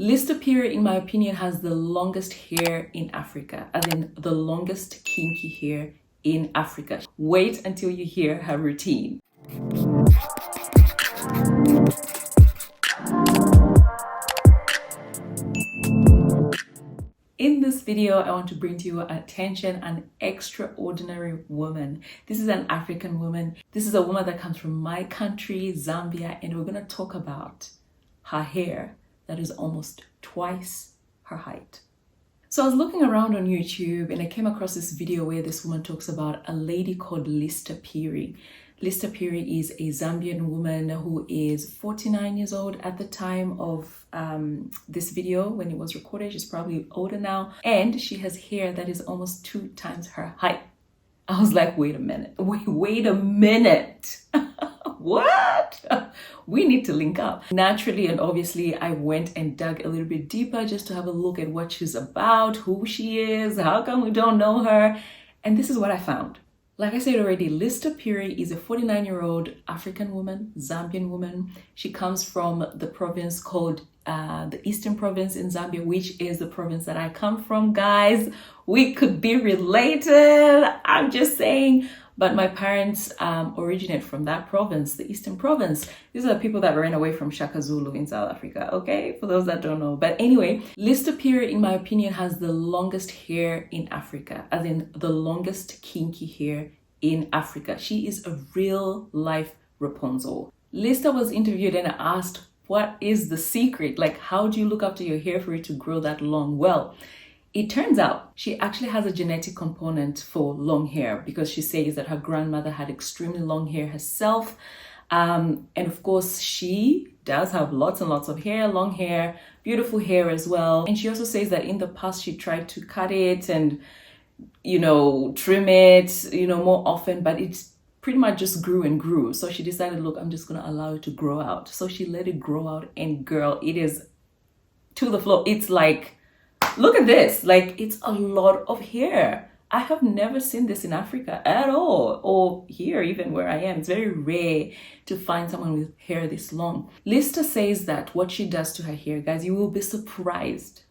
Listopiri, in my opinion, has the longest hair in Africa, as in the longest kinky hair in Africa. Wait until you hear her routine. In this video, I want to bring to your attention an extraordinary woman. This is an African woman. This is a woman that comes from my country, Zambia, and we're going to talk about her hair that is almost twice her height. So I was looking around on YouTube and I came across this video where this woman talks about a lady called Listopiri. Listopiri is a Zambian woman who is 49 years old at the time of this video when it was recorded. She's probably older now, and she has hair that is almost 2 times her height. I was like, wait a minute, wait a minute. What? We need to link up. Naturally and obviously, I went and dug a little bit deeper just to have a look at what she's about, who she is, how come we don't know her. And this is what I found. Like I said already, Listopiri is a 49-year-old African woman, Zambian woman. She comes from the province called the Eastern Province in Zambia, which is the province that I come from, guys. We could be related, I'm just saying. But my parents originate from that province, the Eastern Province. These are the people that ran away from Shaka Zulu in South Africa, okay? For those that don't know. But anyway, Listopiri, in my opinion, has the longest hair in Africa, as in the longest kinky hair in Africa. She is a real life Rapunzel. Lista was interviewed and asked, what is the secret? Like, how do you look after your hair for it to grow that long? Well, it turns out she actually has a genetic component for long hair because she says that her grandmother had extremely long hair herself. And of course, she does have lots and lots of hair, long hair, beautiful hair as well. And she also says that in the past, she tried to cut it and, trim it, more often, but it's pretty much just grew and grew. So she decided, look, I'm just going to allow it to grow out. So she let it grow out, and girl, it is to the floor. It's like, look at this, like it's a lot of hair. I have never seen this in Africa at all, or here even where I am. It's very rare to find someone with hair this long. Lista says that what she does to her hair, guys, you will be surprised.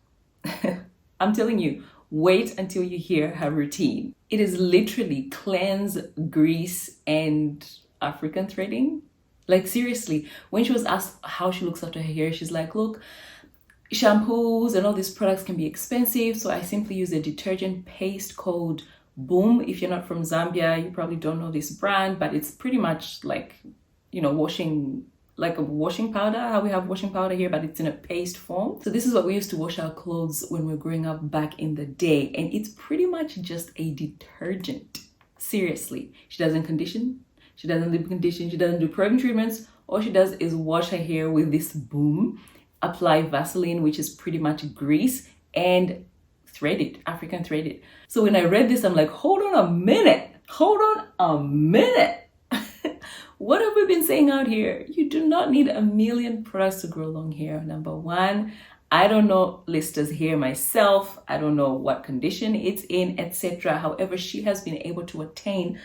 I'm telling you, wait until you hear her routine. It is literally cleanse, grease, and African threading. Like seriously, when she was asked how she looks after her hair, she's like, look, shampoos and all these products can be expensive, so I simply use a detergent paste called Boom. If you're not from Zambia, you probably don't know this brand, but it's pretty much like, washing, like a washing powder, how we have washing powder here, but it's in a paste form. So this is what we used to wash our clothes when we were growing up back in the day, and it's pretty much just a detergent. Seriously, she doesn't condition, she doesn't lip condition, she doesn't do probing treatments. All she does is wash her hair with this Boom, apply Vaseline, which is pretty much grease, and thread it, African thread it. So when I read this, I'm like, hold on a minute. What have we been saying out here? You do not need a million products to grow long hair. Number one, I don't know Lista's hair myself. I don't know what condition it's in, etc. However, she has been able to attain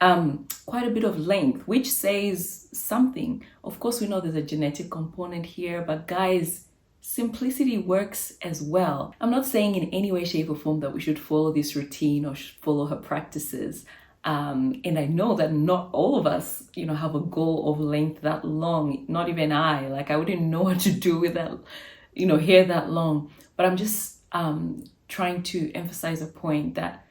quite a bit of length, which says something. Of course, we know there's a genetic component here, but guys, simplicity works as well. I'm not saying in any way, shape, or form that we should follow this routine or follow her practices. And I know that not all of us, have a goal of length that long. Not even I. Like, I wouldn't know what to do with that, hair that long. But I'm just trying to emphasize a point that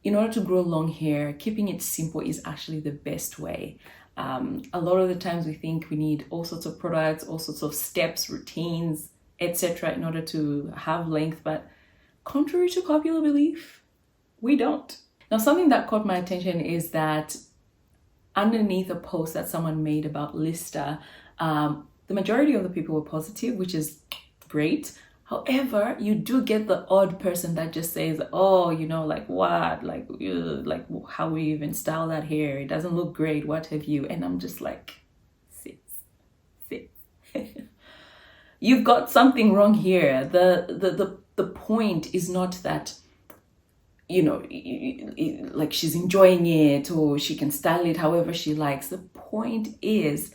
in order to grow long hair, keeping it simple is actually the best way. A lot of the times we think we need all sorts of products, all sorts of steps, routines, etc. in order to have length, but contrary to popular belief, we don't. Now, something that caught my attention is that underneath a post that someone made about Lista, the majority of the people were positive, which is great. However, you do get the odd person that just says, oh, like what? Like how we even style that hair? It doesn't look great. What have you? And I'm just like, sis. You've got something wrong here. The point is not that, like she's enjoying it or she can style it however she likes. The point is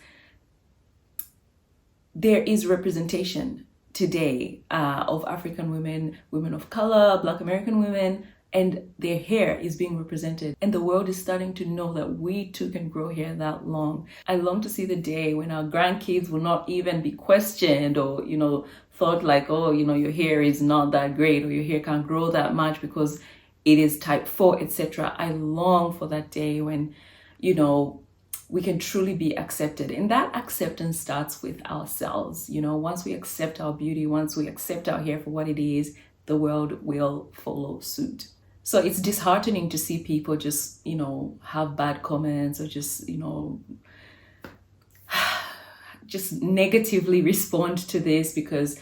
there is representation. today of African women, women of color, Black American women, and their hair is being represented. And the world is starting to know that we too can grow hair that long. I long to see the day when our grandkids will not even be questioned or, you know, thought like, oh, you know, your hair is not that great or your hair can't grow that much because it is type 4, etc. I long for that day when, you know, we can truly be accepted. And that acceptance starts with ourselves. You know, once we accept our beauty, once we accept our hair for what it is, the world will follow suit. So it's disheartening to see people just, you know, have bad comments or just, you know, just negatively respond to this because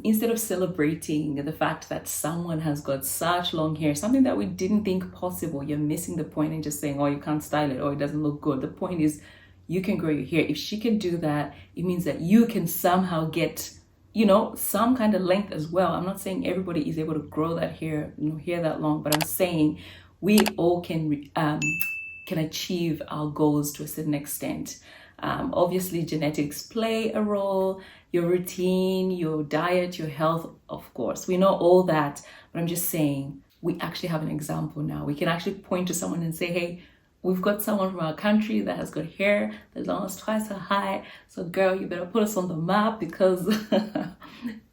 instead of celebrating the fact that someone has got such long hair, something that we didn't think possible, you're missing the point and just saying, oh, you can't style it, or it doesn't look good. The point is you can grow your hair. If she can do that, it means that you can somehow get, you know, some kind of length as well. I'm not saying everybody is able to grow that hair, you know, hair that long, but I'm saying we all can achieve our goals to a certain extent. Obviously, genetics play a role, your routine, your diet, your health, of course. We know all that, but I'm just saying we actually have an example now. We can actually point to someone and say, hey, we've got someone from our country that has got hair that's almost twice her height. So girl, you better put us on the map because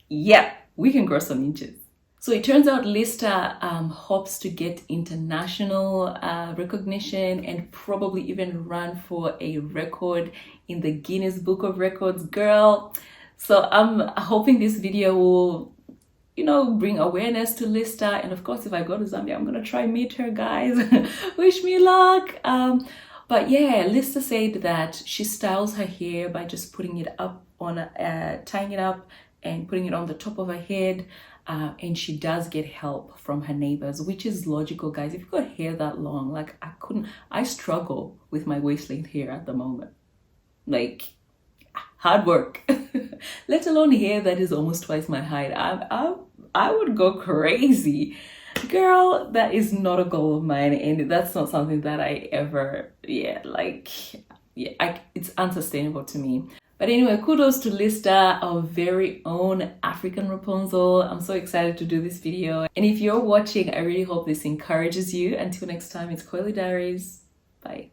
yeah, we can grow some inches. So it turns out Lista hopes to get international recognition and probably even run for a record in the Guinness Book of Records, girl. So I'm hoping this video will, you know, bring awareness to Lista. And of course, if I go to Zambia, I'm going to try meet her, guys. Wish me luck. But yeah, Lista said that she styles her hair by just putting it up on, tying it up and putting it on the top of her head. And she does get help from her neighbors, which is logical, guys. If you've got hair that long, like I struggle with my waist length hair at the moment. Like, hard work, let alone hair that is almost twice my height. I would go crazy. Girl, that is not a goal of mine. And that's not something that I ever, it's unsustainable to me. But anyway, kudos to Lista, our very own African Rapunzel. I'm so excited to do this video. And if you're watching, I really hope this encourages you. Until next time, it's Coily Diaries. Bye.